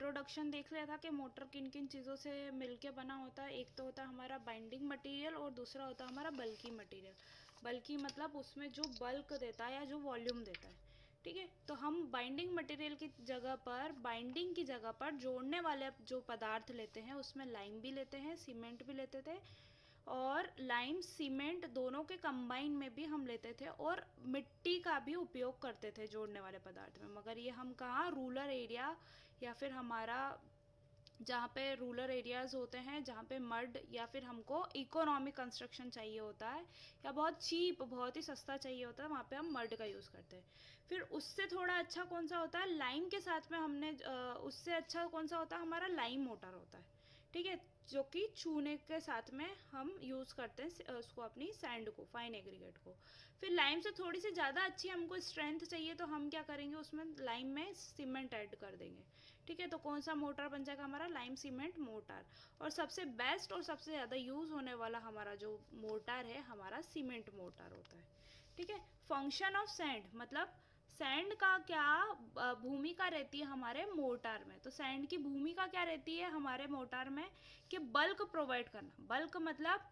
Introduction देख लिया था कि मोटर किन किन चीज़ों से मिलके बना होता है। एक तो होता है हमारा बाइंडिंग मटेरियल और दूसरा होता है हमारा बल्की मटेरियल। बल्की मतलब उसमें जो बल्क देता है या जो वॉल्यूम देता है, ठीक है। तो हम बाइंडिंग मटेरियल की जगह पर, बाइंडिंग की जगह पर जोड़ने वाले जो पदार्थ लेते हैं उसमें लाइम भी लेते हैं, सीमेंट भी लेते थे, और लाइम सीमेंट दोनों के कंबाइन में भी हम लेते थे, और मिट्टी का भी उपयोग करते थे जोड़ने वाले पदार्थ में। मगर ये हम कहाँ, रूरल एरिया या फिर हमारा जहाँ पे रूरल एरियाज़ होते हैं, जहाँ पे मड या फिर हमको इकोनॉमिक कंस्ट्रक्शन चाहिए होता है या बहुत चीप, बहुत ही सस्ता चाहिए होता है, वहाँ पे हम मड का यूज़ करते हैं। फिर उससे थोड़ा अच्छा कौन सा होता है, लाइम के साथ में हमने उससे अच्छा कौन सा होता है, हमारा लाइम मोटर होता है, ठीक है, जो कि चूने के साथ में हम यूज़ करते हैं उसको, अपनी सैंड को, फाइन एग्रीगेट को। फिर लाइम से थोड़ी सी ज़्यादा अच्छी हमको स्ट्रेंथ चाहिए तो हम क्या करेंगे, उसमें लाइम में सीमेंट ऐड कर देंगे, ठीक है। तो कौन सा मोटर बन जाएगा हमारा, लाइम सीमेंट मोटर। और सबसे बेस्ट और सबसे ज़्यादा यूज़ होने वाला हमारा जो मोटर है, हमारा सीमेंट मोटर होता है, ठीक है। फंक्शन ऑफ सैंड मतलब सैंड का क्या भूमिका रहती है हमारे मोटर में। तो सैंड की भूमिका क्या रहती है हमारे मोटर में, कि बल्क प्रोवाइड करना। बल्क मतलब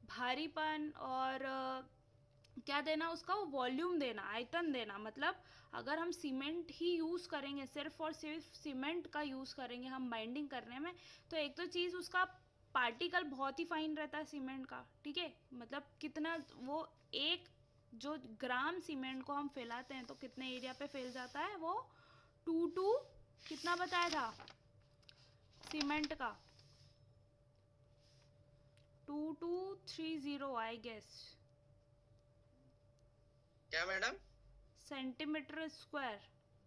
भारीपन, और क्या देना उसका, वॉल्यूम देना, आयतन देना। मतलब अगर हम सीमेंट ही यूज़ करेंगे, सिर्फ और सिर्फ सीमेंट का यूज़ करेंगे हम बाइंडिंग करने में, तो एक तो चीज़ उसका पार्टिकल बहुत ही फाइन रहता है सीमेंट का, ठीक है। मतलब कितना वो, एक जो ग्राम सीमेंट को हम फैलाते हैं तो कितने एरिया पे फैल जाता है वो, 2 कितना बताया था सीमेंट का, 2230 आई गेस, क्या मैडम? सेंटीमीटर स्क्वायर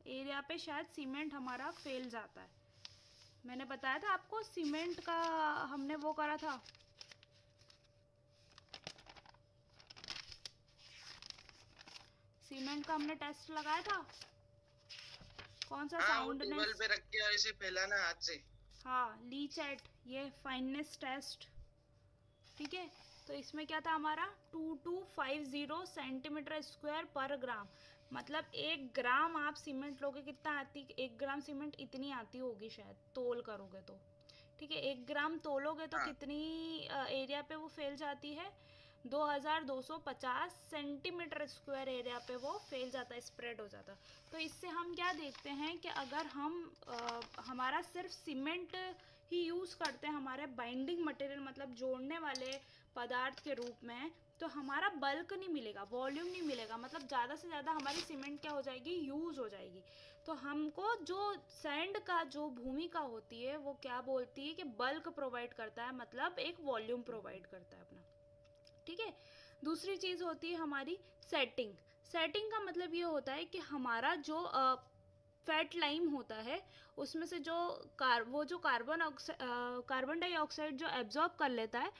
एरिया पे शायद सीमेंट हमारा फैल जाता है। मैंने बताया था आपको सीमेंट का, हमने वो करा था, सीमेंट का हमने टेस्ट लगाया था, कौन सा, हाँ, वो टेबल साउंडनेस, पे रख के ऐसे फैलाना हाथ से। हाँ लीचैट, ये फाइननेस टेस्ट, ठीक है। तो इसमें क्या था हमारा, 2250 सेंटीमीटर स्क्वायर पर ग्राम। मतलब 1 ग्राम आप सीमेंट लोगे, कितना आती, 1 ग्राम सीमेंट इतनी आती होगी शायद, तोल करोगे तो, ठीक है। 1 ग्राम तोलोगे तो हाँ। कितनी एरिया पे वो फैल जाती है, 2250 सेंटीमीटर स्क्वायर एरिया पे वो फैल जाता है, स्प्रेड हो जाता है। तो इससे हम क्या देखते हैं कि अगर हम हमारा सिर्फ सीमेंट ही यूज़ करते हैं हमारे बाइंडिंग मटेरियल, मतलब जोड़ने वाले पदार्थ के रूप में, तो हमारा बल्क नहीं मिलेगा, वॉल्यूम नहीं मिलेगा। मतलब ज़्यादा से ज़्यादा हमारी सीमेंट क्या हो जाएगी, यूज़ हो जाएगी। तो हमको जो सैंड का जो भूमिका होती है वो क्या बोलती है, कि बल्क प्रोवाइड करता है, मतलब एक वॉल्यूम प्रोवाइड करता है अपना, ठीक है। दूसरी चीज़ होती है हमारी सेटिंग। सेटिंग का मतलब ये होता है कि हमारा जो फैट लाइम होता है उसमें से जो वो जो कार्बन डाइऑक्साइड जो एब्जॉर्ब कर लेता है,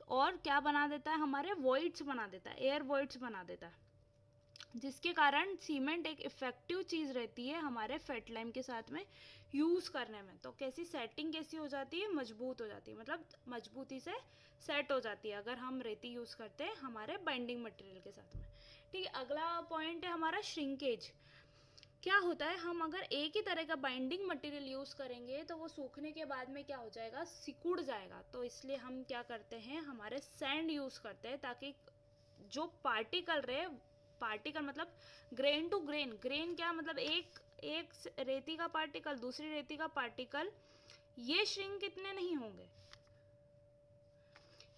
और क्या बना देता है, हमारे वॉइड्स बना देता है, एयर वॉइड्स बना देता है, जिसके कारण सीमेंट एक इफ़ेक्टिव चीज़ रहती है हमारे फेट लाइम के साथ में यूज़ करने में। तो कैसी सेटिंग कैसी हो जाती है, मजबूत हो जाती है, मतलब मजबूती से सेट हो जाती है अगर हम रेती यूज़ करते हैं हमारे बाइंडिंग मटेरियल के साथ में, ठीक है। अगला पॉइंट है हमारा श्रिंकेज। क्या होता है, हम अगर एक ही तरह का बाइंडिंग मटेरियल यूज़ करेंगे तो वो सूखने के बाद में क्या हो जाएगा, सिकुड़ जाएगा। तो इसलिए हम क्या करते हैं, हमारे सैंड यूज़ करते हैं, ताकि जो पार्टिकल रहे, पार्टिकल मतलब ग्रेन टू ग्रेन, ग्रेन क्या मतलब एक एक रेती का पार्टिकल दूसरी रेती का पार्टिकल, ये श्रिंक इतने नहीं होंगे,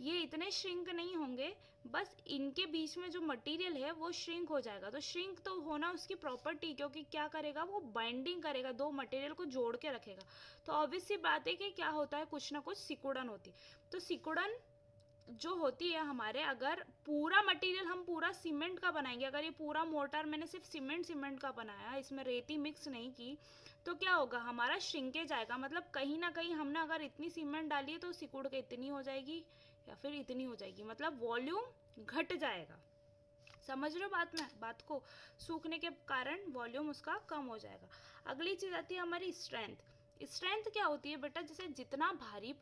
ये इतने श्रिंक नहीं होंगे, बस इनके बीच में जो मटेरियल है वो श्रिंक हो जाएगा। तो श्रिंक तो होना उसकी प्रॉपर्टी, क्योंकि क्या करेगा, वो बाइंडिंग करेगा, दो मटेरियल को जोड़ के रखेगा। तो ऑब्वियस सी बात है कि क्या होता है, कुछ ना कुछ सिकुड़न होती है। तो सिकुड़न जो होती है हमारे, अगर पूरा मटेरियल हम पूरा सीमेंट का बनाएंगे, अगर ये पूरा मोटर मैंने सिर्फ सीमेंट का बनाया, इसमें रेती मिक्स नहीं की, तो क्या होगा, हमारा श्रिंकेज आएगा। मतलब कहीं ना कहीं हमने अगर इतनी सीमेंट डाली है तो सिकुड़ के इतनी हो जाएगी या फिर इतनी हो जाएगी, मतलब वॉल्यूम घट जाएगा। समझ रहे हो बात को, सूखने के कारण वॉल्यूम उसका कम हो जाएगा। अगली चीज़ आती है हमारी स्ट्रेंथ। स्ट्रेंथ क्या होती है बेटा, जैसे जितना भारी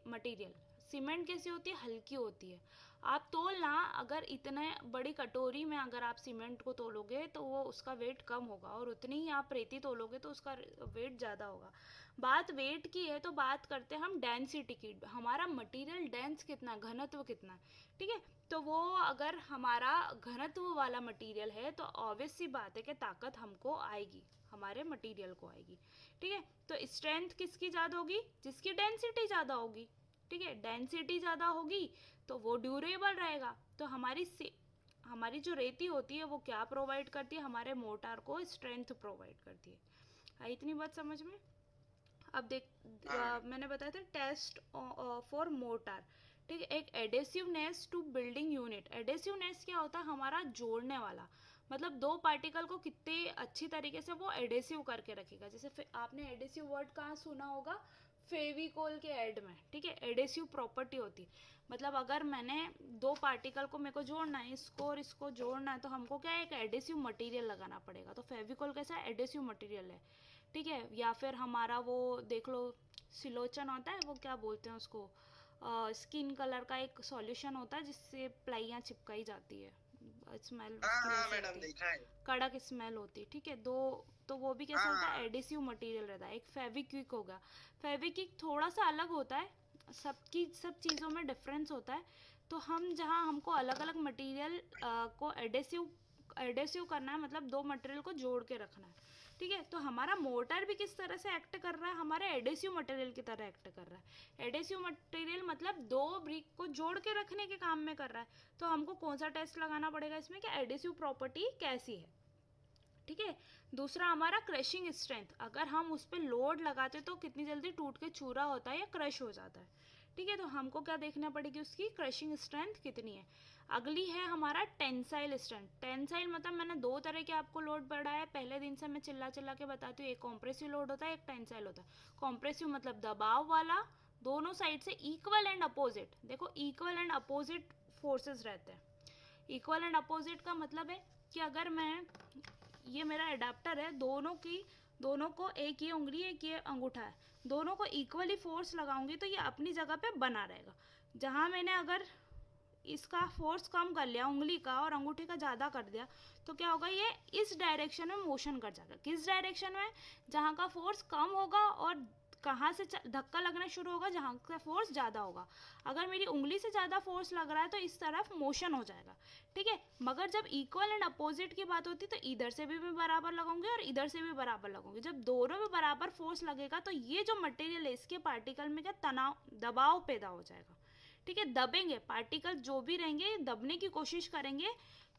मटेरियल, सीमेंट कैसी होती है, हल्की होती है। आप तोलना, अगर इतने बड़ी कटोरी में अगर आप सीमेंट को तोलोगे तो वो उसका वेट कम होगा, और उतनी ही आप रेती तोलोगे तो उसका वेट ज़्यादा होगा। बात वेट की है तो बात करते हैं हम डेंसिटी की। हमारा मटेरियल डेंस कितना, घनत्व कितना है, ठीक है। तो वो अगर हमारा घनत्व वाला मटेरियल है तो ऑब्वियस सी बात है कि ताकत हमको आएगी, हमारे मटेरियल को आएगी, ठीक है। तो स्ट्रेंथ किसकी ज़्यादा होगी, जिसकी डेंसिटी ज़्यादा होगी, ठीक है। डेंसिटी ज़्यादा होगी तो वो ड्यूरेबल रहेगा। तो हमारी जो रेती होती है वो क्या प्रोवाइड करती है, हमारे मोटार को स्ट्रेंथ प्रोवाइड करती है। आई इतनी बात समझ में। अब देख, हाँ मैंने बताया था टेस्ट फॉर मोटार, ठीक है। एक एडेसिवनेस टू बिल्डिंग यूनिट। एडेसिवनेस क्या होता है, हमारा जोड़ने वाला, मतलब दो पार्टिकल को कितने अच्छी तरीके से वो एडेसिव करके रखेगा। जैसे आपने एडेसिव वर्ड कहाँ सुना होगा, फेविकोल के ऐड में, ठीक है। एडेसिव प्रॉपर्टी होती है, मतलब अगर मैंने दो पार्टिकल को मेरे को जोड़ना है, इसको और इसको जोड़ना है, तो हमको क्या है, एक एडेसिव मटेरियल लगाना पड़ेगा। तो फेविकोल कैसा एडेसिव मटेरियल है, ठीक है। या फिर हमारा वो देख लो, सिलोचन होता है, वो क्या बोलते हैं उसको, स्किन कलर का एक सॉल्यूशन होता है जिससे प्लाइयाँ चिपकाई जाती है, स्मेल हाँ उसकी हाँ वैसे मैडम, होती है, देखा है। कड़क स्मेल होती है, ठीक है। दो तो वो भी कैसा होता है, हाँ एडिसिव मटेरियल रहता है। एक फेविक्विक होगा, फेविक्विक थोड़ा सा अलग होता है, सब चीज़ों में डिफरेंस होता है। तो हम जहाँ हमको अलग अलग मटेरियल को एडेसिव करना है, मतलब दो मटेरियल को जोड़ के रखना है, ठीक है। तो हमारा मोटर भी किस तरह से एक्ट कर रहा है, हमारे एडेसिव मटेरियल की तरह एक्ट कर रहा है। एडेसिव मटेरियल मतलब दो ब्रिक को जोड़ के रखने के काम में कर रहा है। तो हमको कौन सा टेस्ट लगाना पड़ेगा इसमें कि एडेसिव प्रॉपर्टी कैसी है, ठीक है। दूसरा हमारा क्रशिंग स्ट्रेंथ, अगर हम उस पर लोड लगाते तो कितनी जल्दी टूट के चूरा होता है या क्रश हो जाता है, ठीक है। तो हमको क्या देखना पड़ेगी, उसकी क्रशिंग स्ट्रेंथ कितनी है। अगली है हमारा टेंसाइल स्ट्रेंथ। टेंसाइल मतलब मैंने दो तरह के आपको लोड पढ़ाया है, पहले दिन से मैं चिल्ला चिल्ला के बताती हूँ। एक कॉम्प्रेसिव लोड होता है, एक टेंसाइल होता है। कॉम्प्रेसिव मतलब दबाव वाला, दोनों साइड से इक्वल एंड अपोजिट, देखो इक्वल एंड अपोजिट फोर्सेस रहते हैं। इक्वल एंड अपोजिट का मतलब है कि अगर मैं, ये मेरा एडाप्टर है, दोनों को एक ये उंगली एक ये अंगूठा है, दोनों को इक्वली फोर्स लगाऊंगी तो ये अपनी जगह पे बना रहेगा। जहाँ मैंने अगर इसका फोर्स कम कर लिया उंगली का और अंगूठे का ज़्यादा कर दिया तो क्या होगा, ये इस डायरेक्शन में मोशन कर जाएगा। किस डायरेक्शन में, जहाँ का फोर्स कम होगा, और कहाँ से धक्का लगना शुरू होगा, जहाँ का फोर्स ज़्यादा होगा। अगर मेरी उंगली से ज़्यादा फोर्स लग रहा है तो इस तरफ मोशन हो जाएगा, ठीक है। मगर जब इक्वल एंड अपोजिट की बात होती है तो इधर से भी मैं बराबर लगाऊंगी और इधर से भी बराबर लगाऊंगी। जब दोनों में बराबर फोर्स लगेगा तो ये जो मटेरियल है इसके पार्टिकल में क्या तनाव, दबाव पैदा हो जाएगा, ठीक है। दबेंगे पार्टिकल, जो भी रहेंगे दबने की कोशिश करेंगे।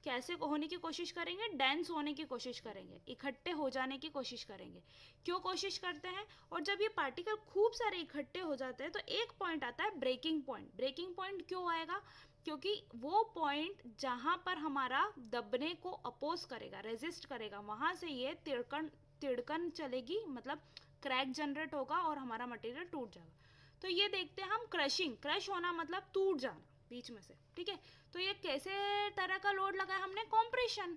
कैसे होने की कोशिश करेंगे, डेंस होने की कोशिश करेंगे, इकट्ठे हो जाने की कोशिश करेंगे। क्यों कोशिश करते हैं, और जब ये पार्टिकल खूब सारे इकट्ठे हो जाते हैं तो एक पॉइंट आता है ब्रेकिंग पॉइंट। ब्रेकिंग पॉइंट क्यों आएगा, क्योंकि वो पॉइंट जहाँ पर हमारा दबने को अपोज करेगा, रेजिस्ट करेगा, वहाँ से ये तिड़कन चलेगी, मतलब क्रैक जनरेट होगा और हमारा मटेरियल टूट जाएगा। तो ये देखते हैं हम क्रशिंग, क्रश होना मतलब टूट जाना बीच में से, ठीक है। तो ये कैसे तरह का लोड लगाया हमने, कॉम्प्रेशन,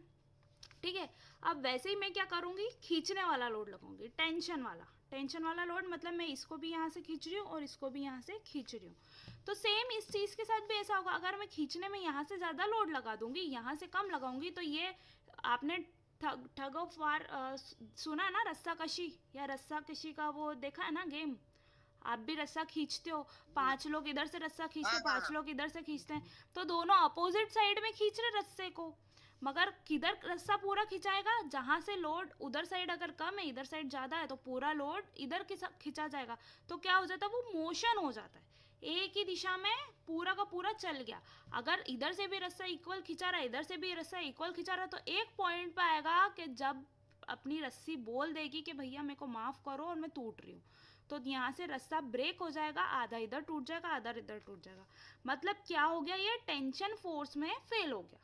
ठीक है। अब वैसे ही मैं क्या करूँगी, खींचने वाला लोड लगाऊंगी, टेंशन वाला लोड, मतलब मैं इसको भी यहाँ से खींच रही हूँ और इसको भी यहाँ से खींच रही हूँ। तो सेम इस चीज़ के साथ भी ऐसा होगा, अगर मैं खींचने में यहाँ से ज़्यादा लोड लगा दूंगी, यहाँ से कम लगाऊंगी, तो ये आपने ठग ऑफ वार सुना ना, रस्साकशी या रस्साकशी का वो देखा है ना गेम, आप भी रस्सा खींचते हो, 5 लोग इधर से रस्सा खींचते हैं, हाँ 5 लोग इधर से खींचते हैं, तो दोनों अपोजिट साइड में खींच रहे रस्से को। मगर किधर रस्सा पूरा खिंचाएगा, जहाँ से लोड उधर साइड अगर कम है इधर साइड ज़्यादा है तो पूरा लोड इधर खिंचा जाएगा। तो क्या हो जाता है, वो मोशन हो जाता है, एक ही दिशा में पूरा का पूरा चल गया। अगर इधर से भी रस्सा इक्वल खिंचा रहा है, इधर से भी रस्सा इक्वल खिंचा रहा है, तो एक पॉइंट पे आएगा कि जब अपनी रस्सी बोल देगी कि भैया मेरे को माफ़ करो और मैं टूट रही हूँ, तो यहाँ से रस्सा ब्रेक हो जाएगा, आधा इधर टूट जाएगा, आधा इधर टूट जाएगा। मतलब क्या हो गया, ये टेंशन फोर्स में फेल हो गया।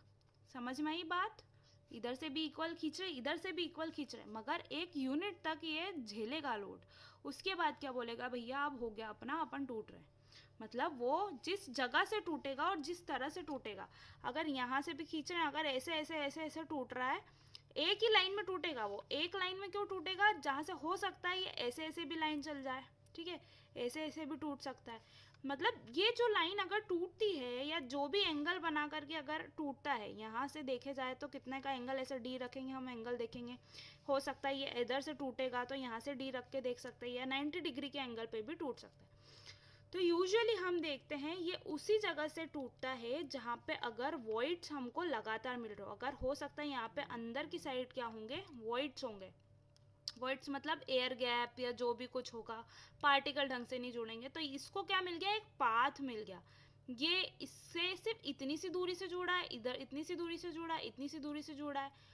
समझ में आई बात, इधर से भी इक्वल खींच रहे, इधर से भी इक्वल खींच रहे, मगर एक यूनिट तक ये झेलेगा लोड। उसके बाद क्या बोलेगा, भैया अब हो गया अपना, अपन टूट रहे। मतलब वो जिस जगह से टूटेगा और जिस तरह से टूटेगा, अगर यहाँ से भी खींच रहे हैं, अगर ऐसे ऐसे ऐसे ऐसे टूट रहा है, एक ही लाइन में टूटेगा। वो एक लाइन में क्यों टूटेगा, जहाँ से हो सकता है ये ऐसे ऐसे भी लाइन चल जाए, ठीक है, ऐसे ऐसे भी टूट सकता है। मतलब ये जो लाइन अगर टूटती है या जो भी एंगल बना करके अगर टूटता है, यहाँ से देखे जाए तो कितने का एंगल, ऐसे डी रखेंगे हम एंगल देखेंगे, हो सकता है ये इधर से टूटेगा तो यहाँ से डी रख के देख सकते हैं, या 90 डिग्री के एंगल पे भी टूट सकता है। तो यूजुअली हम देखते हैं ये उसी जगह से टूटता है जहाँ पे अगर वॉइड्स हमको लगातार मिल रहे हो। अगर हो सकता है यहाँ पे अंदर की साइड क्या होंगे, वॉइड्स होंगे। वॉइड्स मतलब एयर गैप या जो भी कुछ होगा, पार्टिकल ढंग से नहीं जुड़ेंगे, तो इसको क्या मिल गया, एक पाथ मिल गया। ये इससे सिर्फ इतनी सी दूरी से जुड़ा है, इधर इतनी सी दूरी से जुड़ा है, इतनी सी दूरी से जुड़ा है।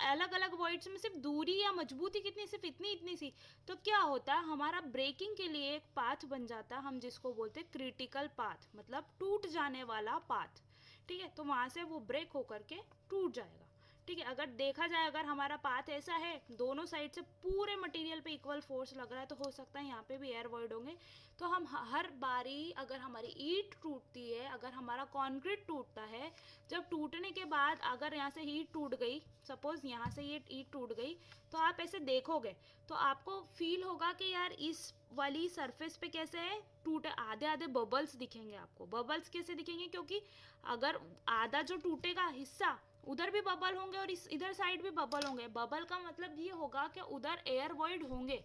अलग अलग वॉइड्स में सिर्फ दूरी या मजबूती कितनी, सिर्फ इतनी इतनी सी। तो क्या होता है, हमारा ब्रेकिंग के लिए एक पाथ बन जाता है, हम जिसको बोलते हैं क्रिटिकल पाथ, मतलब टूट जाने वाला पाथ। ठीक है, तो वहाँ से वो ब्रेक होकर के टूट जाएगा। ठीक है, अगर देखा जाए, अगर हमारा पाथ ऐसा है, दोनों साइड से पूरे मटेरियल पे इक्वल फोर्स लग रहा है, तो हो सकता है यहाँ पे भी एयर वॉइड होंगे। तो हम हर बारी अगर हमारी ईंट टूटती है, अगर हमारा कंक्रीट टूटता है, जब टूटने के बाद अगर यहाँ से ईंट टूट गई, सपोज यहाँ से ये ईंट टूट गई, तो आप ऐसे देखोगे तो आपको फील होगा कि यार इस वाली सरफेस पे कैसे है, टूटे, आधे आधे बबल्स दिखेंगे आपको। बबल्स कैसे दिखेंगे, क्योंकि अगर आधा जो टूटेगा हिस्सा, उधर भी बबल होंगे और इस इधर साइड भी बबल होंगे। बबल का मतलब ये होगा कि उधर एयर वॉइड होंगे,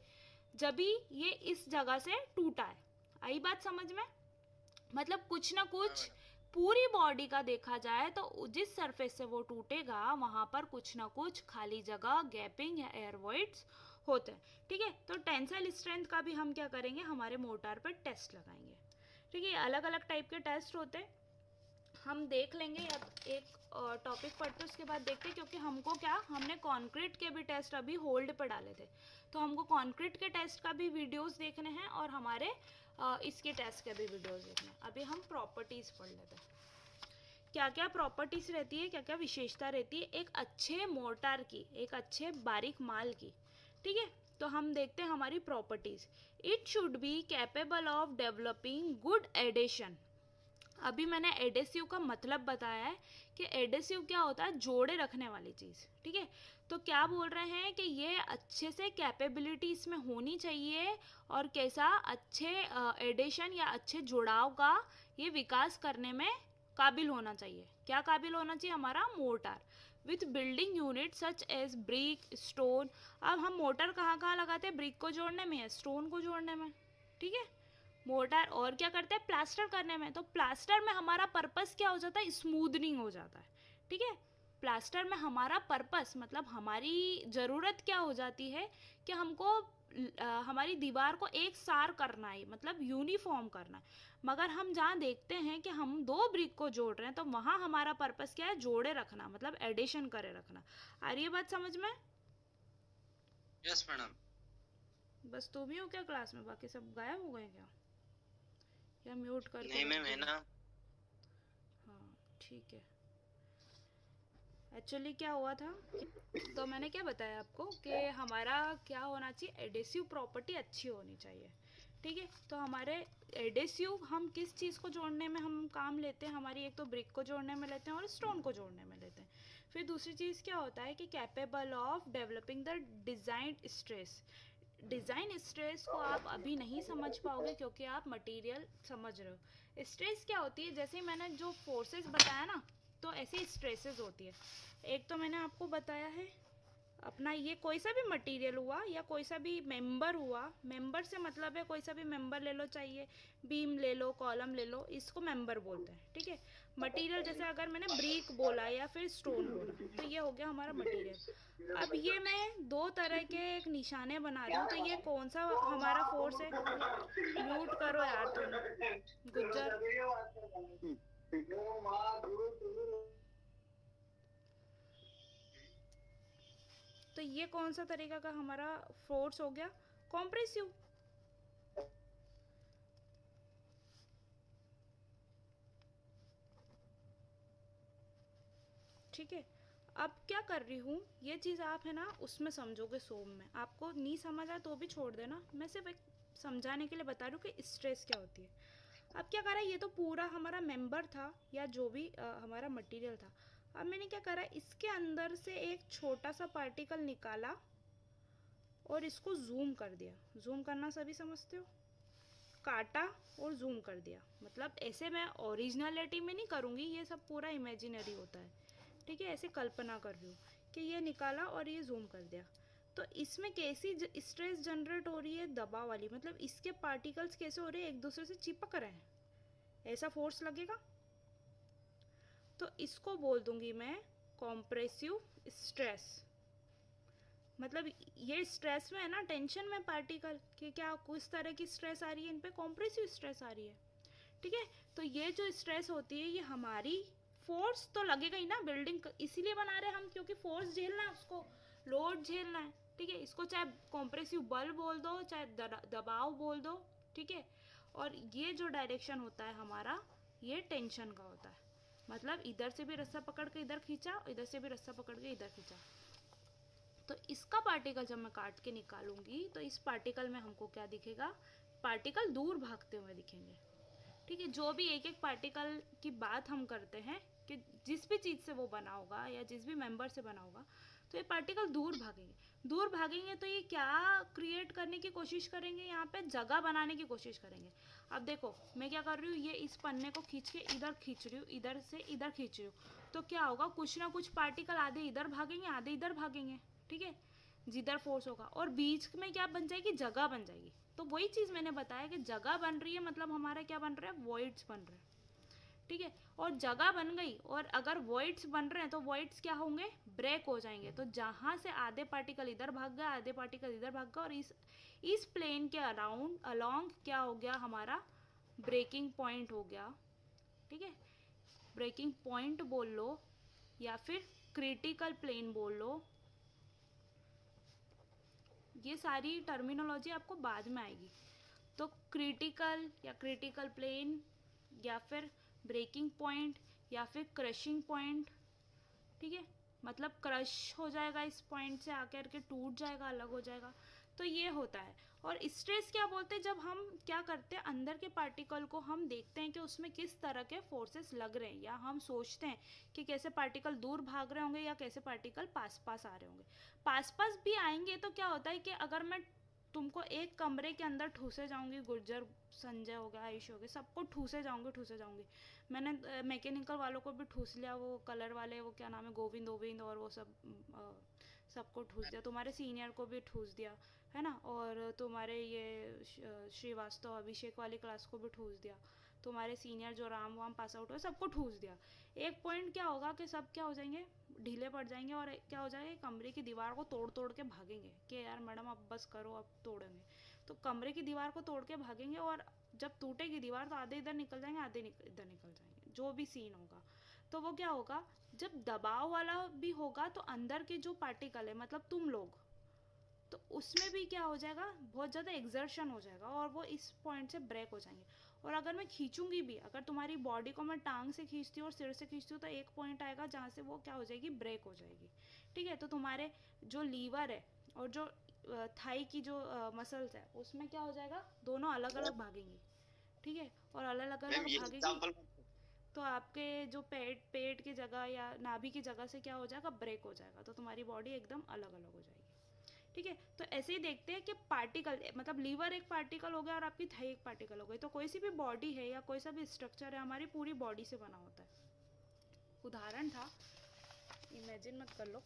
जब भी ये इस जगह से टूटा है। आई बात समझ में? मतलब कुछ ना कुछ पूरी बॉडी का देखा जाए तो जिस सरफेस से वो टूटेगा वहां पर कुछ ना कुछ खाली जगह, गैपिंग या एयर वॉइड्स होते हैं। ठीक है, तो टेंसाइल स्ट्रेंथ का भी हम क्या करेंगे, हमारे मोटार पर टेस्ट लगाएंगे। ठीक है, अलग अलग टाइप के टेस्ट होते हैं, हम देख लेंगे। या एक टॉपिक पढ़ते उसके बाद देखते हैं, क्योंकि हमको क्या, हमने कंक्रीट के भी टेस्ट अभी होल्ड पर डाले थे, तो हमको कंक्रीट के टेस्ट का भी वीडियोस देखने हैं और हमारे इसके टेस्ट के भी वीडियोस देखने हैं। अभी हम प्रॉपर्टीज़ पढ़ लेते हैं, क्या क्या प्रॉपर्टीज़ रहती है, क्या क्या विशेषता रहती है एक अच्छे मोर्टार की, एक अच्छे बारीक माल की। ठीक है, तो हम देखते हैं हमारी properties. It should be capable of developing good adhesion. अभी मैंने एडेसिव का मतलब बताया है कि एडेसिव क्या होता है, जोड़े रखने वाली चीज़। ठीक है, तो क्या बोल रहे हैं कि ये अच्छे से कैपेबिलिटी इसमें होनी चाहिए, और कैसा, अच्छे एडेशन या अच्छे जुड़ाव का ये विकास करने में काबिल होना चाहिए। क्या काबिल होना चाहिए, हमारा mortar with building unit such as brick, stone. अब हम मोटर कहाँ कहाँ लगाते हैं, ब्रिक को जोड़ने में या स्टोन को जोड़ने में। ठीक है, मोर्टार और क्या करते हैं, प्लास्टर करने में। तो प्लास्टर में हमारा पर्पस क्या हो जाता है, स्मूदनिंग हो जाता है। ठीक है, प्लास्टर में हमारा पर्पस मतलब हमारी ज़रूरत क्या हो जाती है कि हमको हमारी दीवार को एक सार करना है, मतलब यूनिफॉर्म करना है। मगर हम जहाँ देखते हैं कि हम दो ब्रिक को जोड़ रहे हैं, तो वहाँ हमारा पर्पस क्या है, जोड़े रखना, मतलब एडिशन करे रखना। आ रही है बात समझ में? Yes madam. बस तुम ही हो क्या क्लास में, बाकी सब गायब हो गए क्या, या म्यूट करके? नहीं मैम, है ना। हाँ ठीक है। एक्चुअली क्या हुआ था, तो मैंने क्या बताया आपको कि हमारा क्या होना चाहिए, एडेसिव प्रॉपर्टी अच्छी होनी चाहिए। ठीक है, तो हमारे एडेसिव हम किस चीज़ को जोड़ने में हम काम लेते हैं, हमारी एक तो ब्रिक को जोड़ने में लेते हैं और स्टोन को जोड़ने में लेते हैं। फिर दूसरी चीज़ क्या होता है कि capable of developing the design stress. Design stress को आप अभी नहीं समझ पाओगे क्योंकि आप मटेरियल समझ रहे हो। स्ट्रेस क्या होती है, जैसे मैंने जो फोर्सेस बताया ना, तो ऐसी स्ट्रेसेस होती है। एक तो मैंने आपको बताया है अपना, ये कोई सा भी मटेरियल हुआ या कोई सा भी मेंबर हुआ, मेंबर से मतलब है कोई सा भी मेंबर ले लो, चाहिए बीम ले लो, कॉलम ले लो, इसको मेंबर बोलते हैं। ठीक है, मटेरियल जैसे अगर मैंने ब्रिक बोला या फिर स्टोन बोला, तो ये हो गया हमारा मटेरियल। अब ये मैं दो तरह के एक निशाने बना रही हूँ, तो ये कौन सा हमारा फोर्स है, म्यूट करो यार तुम गुज्जर। तो ये कौन सा तरीका का हमारा फोर्स हो गया, कॉम्प्रेसिव। ठीक है, अब क्या कर रही हूँ, ये चीज़ आप है ना उसमें समझोगे, सोम में आपको नहीं समझ आया तो भी छोड़ देना, मैं सिर्फ एक समझाने के लिए बता रही हूँ कि स्ट्रेस क्या होती है। अब क्या करा, ये तो पूरा हमारा मेंबर था या जो भी हमारा मटेरियल था। अब मैंने क्या करा, इसके अंदर से एक छोटा सा पार्टिकल निकाला और इसको जूम कर दिया। जूम करना सभी समझते हो, काटा और जूम कर दिया, मतलब ऐसे मैं ओरिजिनलिटी में नहीं करूँगी, ये सब पूरा इमेजिनरी होता है, ठीक है, ऐसे कल्पना कर रही हूँ कि ये निकाला और ये जूम कर दिया। तो इसमें कैसी स्ट्रेस जनरेट हो रही है, दबाव वाली, मतलब इसके पार्टिकल्स कैसे हो रहे हैं, एक दूसरे से चिपक रहे हैं, ऐसा फोर्स लगेगा। तो इसको बोल दूंगी मैं कॉम्प्रेसिव स्ट्रेस। मतलब ये स्ट्रेस में है ना, टेंशन में पार्टिकल कि क्या किस तरह की स्ट्रेस आ रही है, इन पे कॉम्प्रेसिव स्ट्रेस आ रही है, ठीक है। तो ये जो स्ट्रेस होती है ये हमारी, फोर्स तो लगेगा ही ना, बिल्डिंग इसीलिए बना रहे हैं हम, क्योंकि फोर्स झेलना है, उसको लोड झेलना है, ठीक है। इसको चाहे कॉम्प्रेसिव बल बोल दो, चाहे दबाव बोल दो, ठीक है। और ये जो डायरेक्शन होता है हमारा, ये टेंशन का होता है, मतलब इधर से भी रस्सा पकड़ के इधर खींचा, इधर से भी रस्सा पकड़ के इधर खींचा। तो इसका पार्टिकल जब मैं काट के निकालूंगी तो इस पार्टिकल में हमको क्या दिखेगा, पार्टिकल दूर भागते हुए दिखेंगे, ठीक है। जो भी एक एक पार्टिकल की बात हम करते हैं कि जिस भी चीज़ से वो बना होगा या जिस भी मेंबर से बना होगा, तो ये पार्टिकल दूर भागेंगे। दूर भागेंगे तो ये क्या क्रिएट करने की कोशिश करेंगे, यहाँ पे जगह बनाने की कोशिश करेंगे। अब देखो मैं क्या कर रही हूँ, ये इस पन्ने को खींच के इधर खींच रही हूँ, इधर से इधर खींच रही हूँ, तो क्या होगा, कुछ ना कुछ पार्टिकल आधे इधर भागेंगे आधे इधर भागेंगे, ठीक है, जिधर फोर्स होगा, और बीच में क्या बन जाएगी, जगह बन जाएगी। तो वही चीज़ मैंने बताया कि जगह बन रही है, मतलब हमारा क्या बन रहा है, वॉइड्स बन रहे हैं, ठीक है। और जगह बन गई, और अगर वॉइड्स बन रहे हैं तो वॉइड्स क्या होंगे, ब्रेक हो जाएंगे। तो जहाँ से आधे पार्टिकल इधर भाग गए, आधे पार्टिकल इधर भाग गए, और इस प्लेन के अराउंड अलोंग क्या हो गया, हमारा ब्रेकिंग पॉइंट हो गया, ठीक है। ब्रेकिंग पॉइंट बोल लो या फिर क्रिटिकल प्लेन बोल लो, ये सारी टर्मिनोलॉजी आपको बाद में आएगी। तो क्रिटिकल या क्रिटिकल प्लेन या फिर ब्रेकिंग पॉइंट या फिर क्रशिंग पॉइंट, ठीक है, मतलब क्रश हो जाएगा इस पॉइंट से आकर के, टूट जाएगा, अलग हो जाएगा। तो ये होता है। और स्ट्रेस क्या बोलते हैं, जब हम क्या करते हैं, अंदर के पार्टिकल को हम देखते हैं कि उसमें किस तरह के फोर्सेस लग रहे हैं, या हम सोचते हैं कि कैसे पार्टिकल दूर भाग रहे होंगे या कैसे पार्टिकल पास पास आ रहे होंगे। पास पास भी आएंगे तो क्या होता है कि अगर मैं तुमको एक कमरे के अंदर ठूसे जाऊंगी, गुर्जर संजय हो गया, आयुष हो गया, सबको ठूसे जाऊंगी। मैंने मैकेनिकल वालों को भी ठूस लिया, वो कलर वाले, वो क्या नाम है, गोविंद और वो सब, सबको ठूस दिया। तुम्हारे सीनियर को भी ठूस दिया है ना, और तुम्हारे ये श्रीवास्तव अभिषेक वाली क्लास को भी ठूस दिया, तुम्हारे सीनियर जो राम पास आउट हुए सबको ठूस दिया। एक पॉइंट क्या होगा कि सब क्या हो जाएंगे, ढीले पड़ जाएंगे, और क्या हो जाएगा, कमरे की दीवार को तोड़ के भागेंगे कि यार मैडम अब बस करो, अब तोड़ेंगे। तो कमरे की दीवार को तोड़ के भागेंगे, और जब टूटेगी दीवार तो आधे इधर निकल जाएंगे, आधे इधर निकल जाएंगे, जो भी सीन होगा। तो वो क्या होगा, जब दबाव वाला भी होगा तो अंदर के जो पार्टिकल है, मतलब तुम लोग, तो उसमें भी क्या हो जाएगा, बहुत ज़्यादा एक्सर्शन हो जाएगा, और वो इस पॉइंट से ब्रेक हो जाएंगे। और अगर मैं खींचूंगी भी, अगर तुम्हारी बॉडी को मैं टांग से खींचती हूँ और सिर से खींचती हूँ, तो एक पॉइंट आएगा जहाँ से वो क्या हो जाएगी, ब्रेक हो जाएगी, ठीक है। तो तुम्हारे जो लीवर है और जो थाई की जो मसल्स है, उसमें क्या हो जाएगा, दोनों अलग अलग भागेंगी, ठीक है। और अलग अलग भागेंगी तो आपके जो पेट की जगह या नाभि की जगह से क्या हो जाएगा, ब्रेक हो जाएगा, तो तुम्हारी बॉडी एकदम अलग अलग हो जाएगी, ठीक है। तो ऐसे ही देखते हैं कि पार्टिकल, मतलब लीवर एक पार्टिकल हो गया और आपकी थाई एक पार्टिकल हो गई। तो कोई सी भी बॉडी है या कोई सा भी स्ट्रक्चर है, हमारी पूरी बॉडी से बना होता है। उदाहरण था, इमेजिन मत कर लो,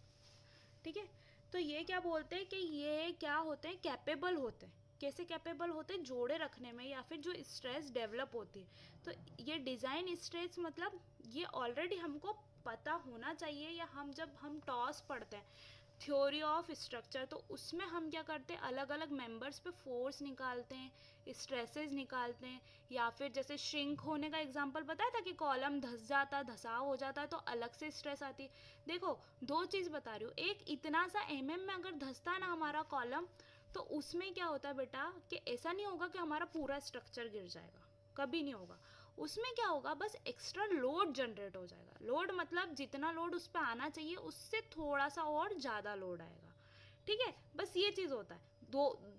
ठीक है। तो ये क्या बोलते हैं कि ये क्या होते हैं, कैपेबल होते हैं। कैसे कैपेबल होते हैं, जोड़े रखने में, या फिर जो स्ट्रेस डेवलप होती है। तो ये डिज़ाइन स्ट्रेस, मतलब ये ऑलरेडी हमको पता होना चाहिए, या जब हम टॉस पढ़ते हैं थ्योरी ऑफ स्ट्रक्चर, तो उसमें हम क्या करते हैं, अलग अलग मेंबर्स पे फोर्स निकालते हैं, स्ट्रेसेस निकालते हैं। या फिर जैसे श्रिंक होने का एग्जांपल बताया था कि कॉलम धस जाता, धसाव हो जाता है, तो अलग से स्ट्रेस आती है। देखो दो चीज़ बता रही हूँ, एक इतना सा mm में अगर धसता ना हमारा कॉलम, तो उसमें क्या होता है बेटा कि ऐसा नहीं होगा कि हमारा पूरा स्ट्रक्चर गिर जाएगा, कभी नहीं होगा। उसमें क्या होगा, बस एक्स्ट्रा लोड जनरेट हो जाएगा। लोड मतलब जितना लोड उस पर आना चाहिए उससे थोड़ा सा और ज़्यादा लोड आएगा, ठीक है। बस ये चीज़ होता है।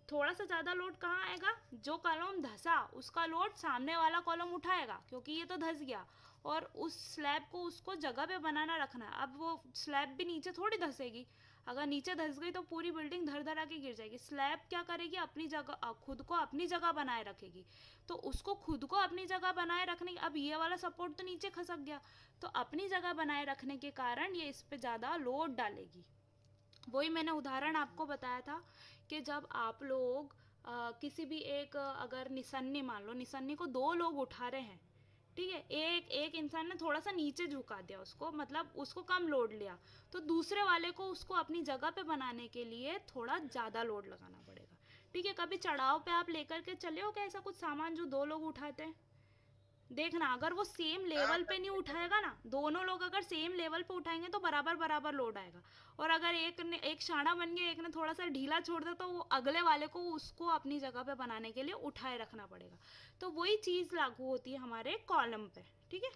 थोड़ा सा ज़्यादा लोड कहाँ आएगा, जो कॉलम धंसा उसका लोड सामने वाला कॉलम उठाएगा, क्योंकि ये तो धंस गया, और उस स्लैब को उसको जगह पे बनाना रखना है। अब वो स्लैब भी नीचे थोड़ी धंसेगी, अगर नीचे धंस गई तो पूरी बिल्डिंग धर धरा के गिर जाएगी। स्लैब क्या करेगी, अपनी जगह खुद को अपनी जगह बनाए रखेगी। तो उसको खुद को अपनी जगह बनाए रखने, अब ये वाला सपोर्ट तो नीचे खसक गया, तो अपनी जगह बनाए रखने के कारण ये इस पे ज़्यादा लोड डालेगी। वही मैंने उदाहरण आपको बताया था कि जब आप लोग किसी भी एक अगर निसन्नी, मान लो निसन्नी को 2 लोग उठा रहे हैं, ठीक है, एक इंसान ने थोड़ा सा नीचे झुका दिया उसको, मतलब उसको कम लोड लिया, तो दूसरे वाले को उसको अपनी जगह पे बनाने के लिए थोड़ा ज़्यादा लोड लगाना पड़ेगा। ठीक है, कभी चढ़ाव पे आप लेकर के चले हो क्या ऐसा कुछ सामान जो 2 लोग उठाते हैं? देखना, अगर वो सेम लेवल पे नहीं उठाएगा ना, दोनों लोग अगर सेम लेवल पे उठाएंगे तो बराबर बराबर लोड आएगा। और अगर एक शाना बन गया, एक ने थोड़ा सा ढीला छोड़ दिया, तो वो अगले वाले को उसको अपनी जगह पे बनाने के लिए उठाए रखना पड़ेगा। तो वही चीज़ लागू होती है हमारे कॉलम पे। ठीक है,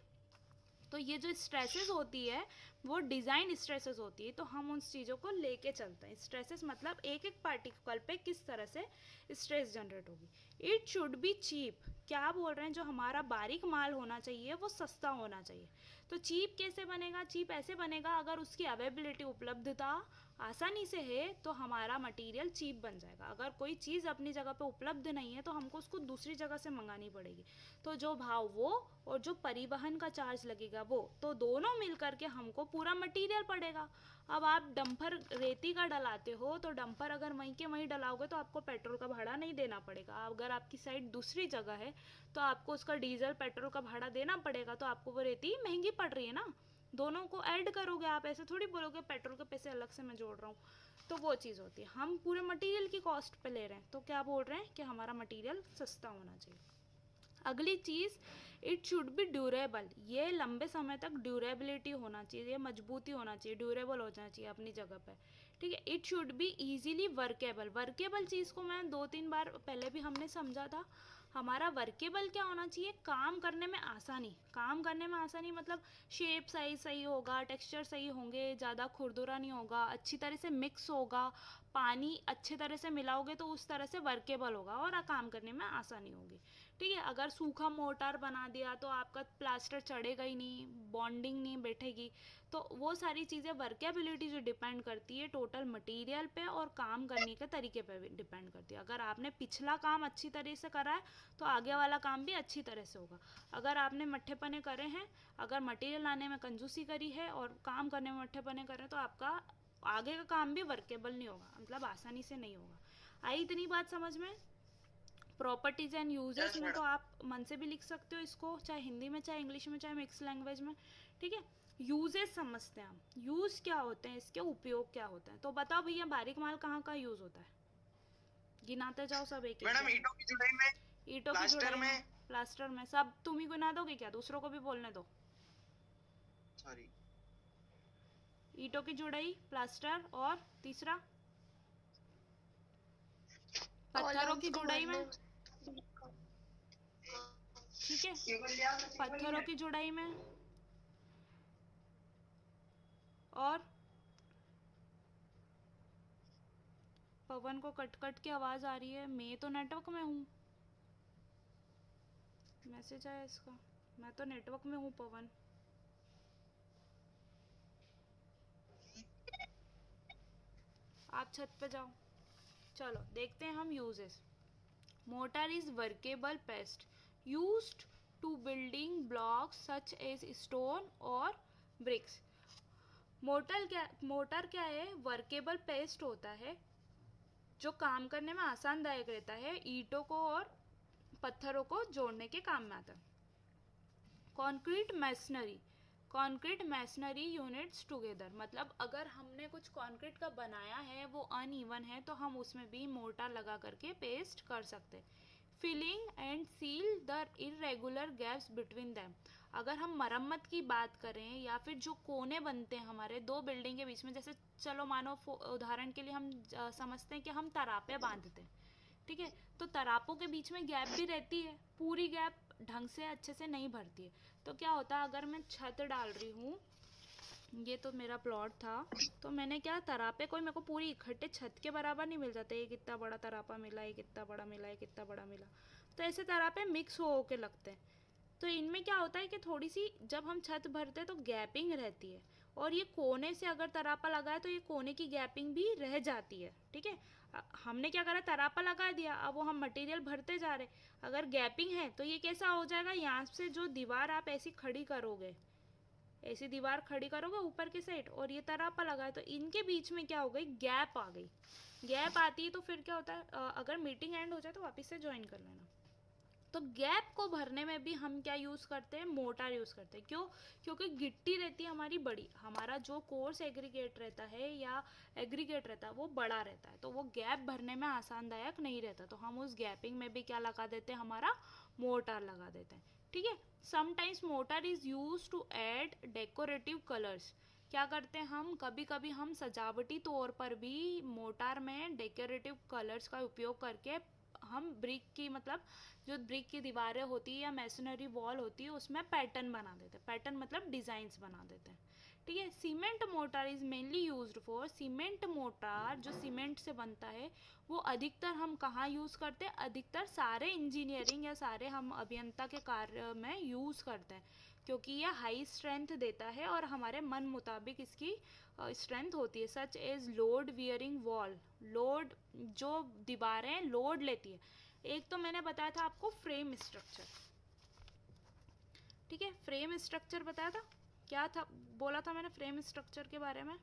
तो ये जो स्ट्रेसेस होती है वो डिज़ाइन स्ट्रेसेस होती है, तो हम उन चीज़ों को लेके चलते हैं। स्ट्रेसेस मतलब एक एक पार्टिकल पे किस तरह से स्ट्रेस जनरेट होगी। इट शुड बी चीप, क्या बोल रहे हैं, जो हमारा बारीक माल होना चाहिए वो सस्ता होना चाहिए। तो चीप कैसे बनेगा? चीप ऐसे बनेगा अगर उसकी अवेलेबिलिटी, उपलब्धता आसानी से है तो हमारा मटेरियल चीप बन जाएगा। अगर कोई चीज़ अपनी जगह पे उपलब्ध नहीं है तो हमको उसको दूसरी जगह से मंगानी पड़ेगी, तो जो भाव वो और जो परिवहन का चार्ज लगेगा वो, तो दोनों मिल करके हमको पूरा मटेरियल पड़ेगा। अब आप डंपर रेती का डलाते हो तो डंपर अगर वहीं के वहीं डलाओगे तो आपको पेट्रोल का भाड़ा नहीं देना पड़ेगा। अगर आपकी साइड दूसरी जगह है तो आपको उसका डीजल पेट्रोल का भाड़ा देना पड़ेगा, तो आपको वो रेती महंगी पड़ रही है ना। दोनों को ऐड करोगे आप, ऐसे थोड़ी बोलोगे पेट्रोल के पैसे अलग से मैं जोड़ रहा हूँ। तो वो चीज़ होती है, हम पूरे मटेरियल की कॉस्ट पे ले रहे हैं, तो क्या बोल रहे हैं कि हमारा मटेरियल सस्ता होना चाहिए। अगली चीज़, इट शुड बी ड्यूरेबल, ये लंबे समय तक ड्यूरेबिलिटी होना चाहिए, ये मजबूती होना चाहिए, ड्यूरेबल होना चाहिए अपनी जगह पे। ठीक है, it should be easily workable, workable चीज़ को मैं 2-3 बार पहले भी हमने समझा था। हमारा वर्केबल क्या होना चाहिए? काम करने में आसानी। काम करने में आसानी मतलब शेप साइज सही होगा, टेक्सचर सही होंगे, ज़्यादा खुरदुरा नहीं होगा, अच्छी तरह से मिक्स होगा, पानी अच्छे तरह से मिलाओगे तो उस तरह से वर्केबल होगा और काम करने में आसानी होगी। ठीक है, अगर सूखा मोर्टार बना दिया तो आपका प्लास्टर चढ़ेगा ही नहीं, बॉन्डिंग नहीं बैठेगी। तो वो सारी चीज़ें वर्केबिलिटी जो डिपेंड करती है टोटल मटेरियल पे और काम करने के तरीके पे भी डिपेंड करती है। अगर आपने पिछला काम अच्छी तरह से करा है तो आगे वाला काम भी अच्छी तरह से होगा। अगर आपने मट्ठेपने करे हैं, अगर मटेरियल लाने में कंजूसी करी है और काम करने में मट्ठेपने करे हैं, तो आपका आगे का काम भी वर्केबल नहीं होगा, मतलब आसानी से नहीं होगा। आई इतनी बात समझ में? प्रॉपर्टीज एंड यूजेस में तो आप मन से भी लिख सकते हो इसको, चाहे हिंदी में, चाहे इंग्लिश में, चाहे मिक्स लैंग्वेज में। ठीक है, यूजेस समझते हैं हम, यूज क्या होते हैं, इसके उपयोग क्या होते हैं। तो बताओ भैया, बारीक माल कहाँ कहाँ यूज होता है? गिनाते जाओ सब एक एक। मैडम ईंटों की जुड़ाई में, ईंटों की जुड़ाई में, प्लास्टर में, सब तुम ही गिना दोगे क्या? दूसरों को भी बोलने दो। सॉरी, ईंटों की जुड़ाई, प्लास्टर, और तीसरा पत्थरों की जुड़ाई में। ठीक है, पत्थरों की जुड़ाई में, और पवन को कट कट की आवाज आ रही है, मैं तो नेटवर्क में हूँ। मैसेज आया इसका, मैं तो नेटवर्क में हूँ पवन। आप छत पे जाओ। चलो देखते हैं हम uses. Mortar is workable paste used to building blocks such as stone और ब्रिक्स। मोर्टार क्या है? वर्केबल पेस्ट होता है जो काम करने में आसानदायक रहता है, ईंटों को और पत्थरों को जोड़ने के काम में आता है। कॉन्क्रीट मैसनरी यूनिट्स टुगेदर, मतलब अगर हमने कुछ कॉन्क्रीट का बनाया है, वो अनइवन है, तो हम उसमें भी मोर्टार लगा करके पेस्ट कर सकते हैं। Filling and seal the irregular gaps between them, अगर हम मरम्मत की बात करें या फिर जो कोने बनते हैं हमारे दो बिल्डिंग के बीच में, जैसे चलो मानो उदाहरण के लिए हम समझते हैं कि हम तरापे बांधते हैं। ठीक है, तो तरापों के बीच में गैप भी रहती है, पूरी गैप ढंग से अच्छे से नहीं भरती है। तो क्या होता है, अगर मैं छत डाल रही हूँ, ये तो मेरा प्लॉट था, तो मैंने क्या, तरापे कोई मेरे को पूरी इकट्ठे छत के बराबर नहीं मिल जाते, ये कितना बड़ा तरापा मिला, ये कितना बड़ा मिला, ये कितना बड़ा मिला, तो ऐसे तरापे मिक्स हो के लगते हैं। तो इनमें क्या होता है कि थोड़ी सी जब हम छत भरते हैं तो गैपिंग रहती है, और ये कोने से अगर तरापा लगा है तो ये कोने की गैपिंग भी रह जाती है, ठीक है। हमने क्या करा, तरापा लगा दिया, अब वो हम मटेरियल भरते जा रहे, अगर गैपिंग है तो ये कैसा हो जाएगा, यहाँ से जो दीवार आप ऐसी खड़ी करोगे, ऐसी दीवार खड़ी करोगे ऊपर के साइड और ये तरापा लगा है, तो इनके बीच में क्या हो गई, गैप आ गई। गैप आती है तो फिर क्या होता है, अगर मीटिंग एंड हो जाए तो वापस से ज्वाइन कर लेना। तो गैप को भरने में भी हम क्या यूज़ करते हैं, मोटार यूज़ करते हैं। क्यों? क्योंकि गिट्टी रहती है हमारी बड़ी, हमारा जो कोर्स एग्रीगेट रहता है या एग्रीगेट रहता है वो बड़ा रहता है, तो वो गैप भरने में आसानदायक नहीं रहता, तो हम उस गैपिंग में भी क्या लगा देते हैं, हमारा मोटार लगा देते हैं, ठीक है। Sometimes mortar is use to add decorative colours. क्या करते हैं हम, कभी कभी हम सजावटी तौर पर भी मोटार में डेकोरेटिव कलर्स का उपयोग करके हम ब्रिक की, मतलब जो ब्रिक की दीवारें होती है या मैसनरी वॉल होती है उसमें पैटर्न बना देते हैं, पैटर्न मतलब डिज़ाइंस बना देते हैं, ठीक है। Cement motor is mainly used for, cement motor जो सीमेंट से बनता है वो अधिकतर हम कहाँ यूज़ करते हैं, अधिकतर सारे इंजीनियरिंग या सारे हम अभियंता के कार्य में यूज़ करते हैं, क्योंकि यह हाई स्ट्रेंथ देता है और हमारे मन मुताबिक इसकी स्ट्रेंथ होती है। Such as load bearing wall, load जो दीवारें लोड लेती है। एक तो मैंने बताया था आपको फ्रेम स्ट्रक्चर, ठीक है, फ्रेम स्ट्रक्चर बताया था, क्या था बोला था मैंने फ्रेम स्ट्रक्चर के बारे में,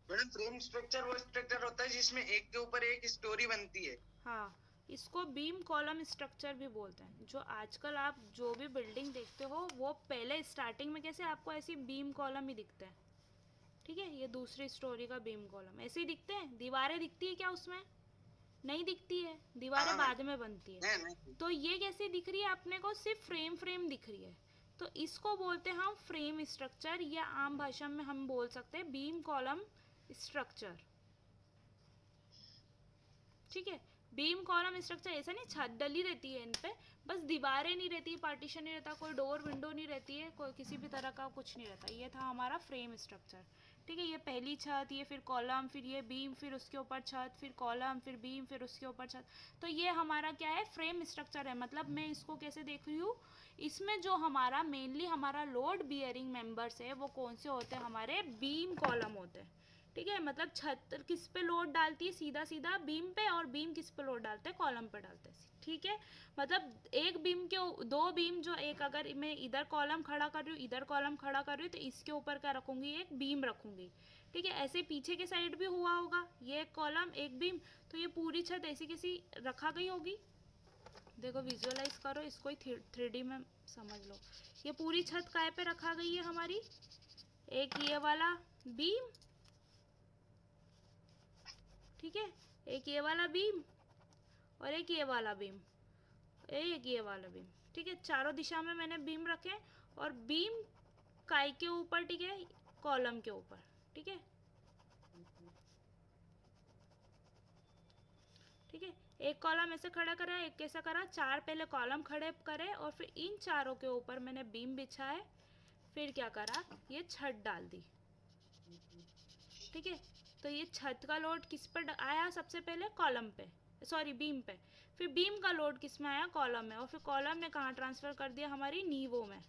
मैडम फ्रेम स्ट्रक्चर वो स्ट्रक्चर होता है जिसमें एक के ऊपर एक स्टोरी बनती है। हाँ, इसको बीम कॉलम स्ट्रक्चर भी बोलते हैं। जो आजकल आप जो भी बिल्डिंग देखते हो वो पहले स्टार्टिंग में कैसे आपको ऐसी बीम कॉलम ही दिखते हैं, ठीक है। ये दूसरी स्टोरी का बीम कॉलम ऐसे ही दिखते हैं, दीवारें दिखती है क्या उसमें, नहीं दिखती है, दीवारें बाद में बनती है। नहीं। तो ये कैसे दिख रही है अपने को, सिर्फ फ्रेम फ्रेम दिख रही है, तो इसको बोलते हैं हम फ्रेम स्ट्रक्चर, या आम भाषा में हम बोल सकते हैं बीम कॉलम स्ट्रक्चर, ठीक है। बीम कॉलम स्ट्रक्चर ऐसा नहीं छत डली रहती है इन पे, बस दीवारें नहीं रहती, पार्टीशन नहीं रहता, कोई डोर विंडो नहीं रहती है, कोई किसी भी तरह का कुछ नहीं रहता। ये था हमारा फ्रेम स्ट्रक्चर, ठीक है। ये पहली छत, ये फिर कॉलम, फिर ये बीम, फिर उसके ऊपर छत, फिर कॉलम, फिर बीम, फिर उसके ऊपर छत। तो ये हमारा क्या है, फ्रेम स्ट्रक्चर है। मतलब मैं इसको कैसे देख रही हूँ, इसमें जो हमारा मेनली हमारा लोड बियरिंग मेंबर्स है वो कौन से होते हैं, हमारे बीम कॉलम होते हैं, ठीक है। मतलब छत किस पे लोड डालती है, सीधा सीधा बीम पे, और बीम किस पे लोड डालते हैं, कॉलम पे डालते हैं, ठीक है। मतलब एक बीम के दो बीम, जो एक अगर मैं इधर कॉलम खड़ा कर रही हूँ, इधर कॉलम खड़ा कर रही हूँ, तो इसके ऊपर क्या रखूँगी, एक बीम रखूँगी, ठीक है। ऐसे पीछे के साइड भी हुआ होगा, ये एक कॉलम एक बीम, तो ये पूरी छत ऐसी कैसी रखा गई होगी, देखो विजुअलाइज करो इसको, 3D में समझ लो। ये पूरी छत काय पे रखा गई है हमारी, एक ये वाला बीम, ठीक है, एक ये वाला बीम और एक ये वाला बीम, एक ये वाला बीम, ठीक है। चारों दिशा में मैंने बीम रखे, और बीम काय के ऊपर, ठीक है, कॉलम के ऊपर, ठीक है, ठीक है। एक कॉलम ऐसे खड़ा करा, एक कैसा करा, चार पहले कॉलम खड़े करे और फिर इन चारों के ऊपर मैंने बीम बिछाए, फिर क्या करा, ये छत डाल दी, ठीक है। तो ये छत का लोड किस पर आया, सबसे पहले कॉलम पे, सॉरी बीम पे, फिर बीम का लोड किस में आया, कॉलम में, और फिर कॉलम ने कहाँ ट्रांसफ़र कर दिया, हमारी नींवों में,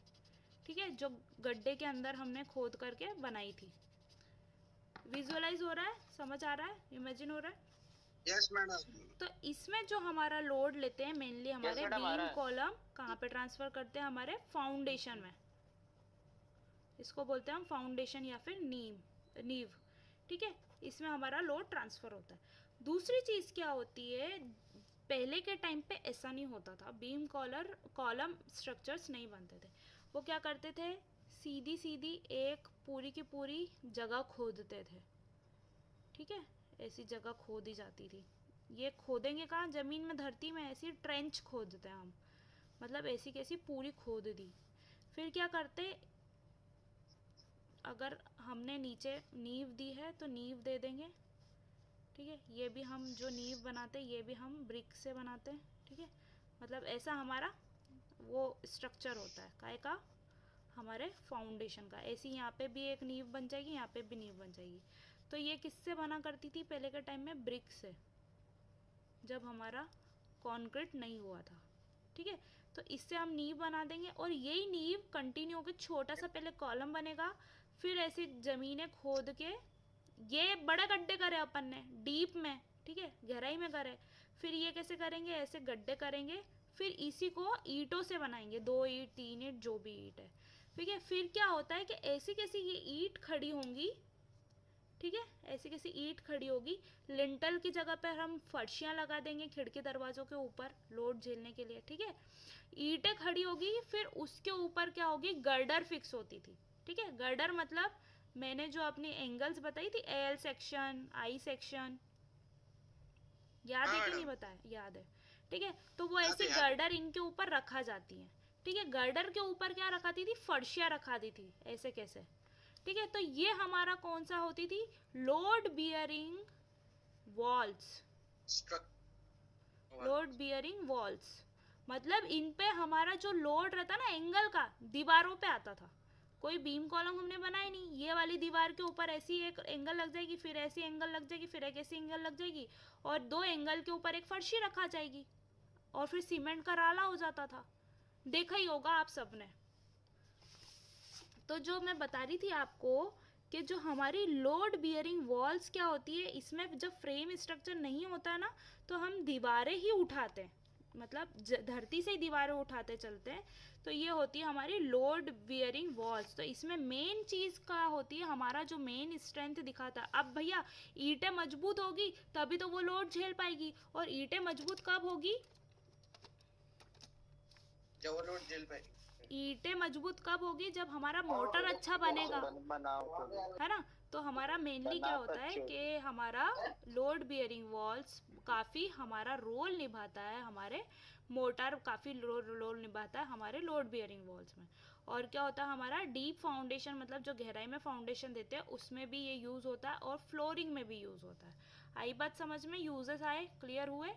ठीक है, जो गड्ढे के अंदर हमने खोद करके बनाई थी। विजुअलाइज हो रहा है, समझ आ रहा है, इमेजिन हो रहा है? Yes madam. तो इसमें जो हमारा लोड लेते हैं मेनली हमारे बीम कॉलम कहाँ पे ट्रांसफ़र करते हैं, हमारे फाउंडेशन में, इसको बोलते हैं हम फाउंडेशन या फिर नींव, ठीक है। इसमें हमारा लोड ट्रांसफ़र होता है। दूसरी चीज़ क्या होती है, पहले के टाइम पे ऐसा नहीं होता था, बीम कॉलम स्ट्रक्चर्स नहीं बनते थे। वो क्या करते थे, सीधी सीधी एक पूरी की पूरी जगह खोदते थे, ठीक है, ऐसी जगह खोदी जाती थी। ये खोदेंगे कहाँ, ज़मीन में, धरती में, ऐसी ट्रेंच खोदते हैं हम, मतलब ऐसी कैसी पूरी खोद दी। फिर क्या करते, अगर हमने नीचे नींव दी है तो नींव दे देंगे, ठीक है। ये भी हम जो नींव बनाते हैं ये भी हम ब्रिक से बनाते हैं, ठीक है। मतलब ऐसा हमारा वो स्ट्रक्चर होता है काय का, हमारे फाउंडेशन का। ऐसी यहाँ पे भी एक नींव बन जाएगी, यहाँ पे भी नींव बन जाएगी। तो ये किससे बना करती थी पहले के टाइम में, ब्रिक से, जब हमारा कंक्रीट नहीं हुआ था, ठीक है। तो इससे हम नींव बना देंगे और यही नींव कंटिन्यू होकर छोटा सा पहले कॉलम बनेगा, फिर ऐसी ज़मीनें खोद के, ये बड़े गड्ढे करे अपन ने डीप में, ठीक है, गहराई में करे, फिर ये कैसे करेंगे, ऐसे गड्ढे करेंगे, फिर इसी को ईंटों से बनाएंगे, 2 ईंट 3 ईंट जो भी ईंट है, ठीक है। फिर क्या होता है कि ऐसी कैसी ये ईंट खड़ी होंगी, ठीक है, ऐसी कैसी ईंट खड़ी होगी, लिंटल की जगह पर हम फर्शियाँ लगा देंगे खिड़की दरवाज़ों के ऊपर लोड झेलने के लिए, ठीक है। ईंटें खड़ी होगी, फिर उसके ऊपर क्या होगी, गर्डर फिक्स होती थी, ठीक है। गर्डर मतलब मैंने जो अपनी एंगल्स बताई थी, एल सेक्शन, आई सेक्शन, याद है कि नहीं बताया, याद है, ठीक है। तो वो ऐसे गर्डर इनके ऊपर रखा जाती हैं, ठीक है। गर्डर के ऊपर क्या रखाती थी, फर्शियाँ रखा दी थी, ऐसे कैसे, ठीक है। तो ये हमारा कौन सा होती थी, load bearing walls, load bearing walls, मतलब इन पे हमारा जो लोड रहता ना एंगल का, दीवारों पे आता था। कोई बीम कॉलम हमने बनाया नहीं, ये वाली दीवार के ऊपर ऐसी एक एंगल लग जाएगी, फिर ऐसी एंगल लग जाएगी, फिर एक ऐसी एंगल लग जाएगी, और 2 एंगल के ऊपर एक फर्शी रखा जाएगी, और फिर सीमेंट का राला हो जाता था, देखा ही होगा आप सबने। तो जो मैं बता रही थी आपको कि जो हमारी लोड बियरिंग वॉल्स क्या होती है, इसमें जब फ्रेम स्ट्रक्चर नहीं होता ना, तो हम दीवारें ही उठाते हैं, मतलब धरती से ही दीवारें उठाते चलते हैं, तो ये होती है हमारी लोड बियरिंग वॉल्स। तो इसमें मेन चीज़ क्या होती है, हमारा जो मेन स्ट्रेंथ दिखाता है। अब भैया ईंटें मजबूत होगी तभी तो वो लोड झेल पाएगी, और ईंटें मजबूत कब होगी, जब वो लोड झेल पाएगी। ईंटें मजबूत कब होगी, जब हमारा मोटर अच्छा बनेगा, है ना। तो हमारा मेनली क्या होता है कि हमारा लोड बियरिंग वॉल्स काफ़ी हमारा रोल निभाता है, हमारे मोटर काफ़ी रोल निभाता है हमारे लोड बियरिंग वॉल्स में। और क्या होता है हमारा डीप फाउंडेशन, मतलब जो गहराई में फाउंडेशन देते हैं उसमें भी ये यूज़ होता है, और फ्लोरिंग में भी यूज़ होता है। आई बात समझ में, यूजेस आए, क्लियर हुए।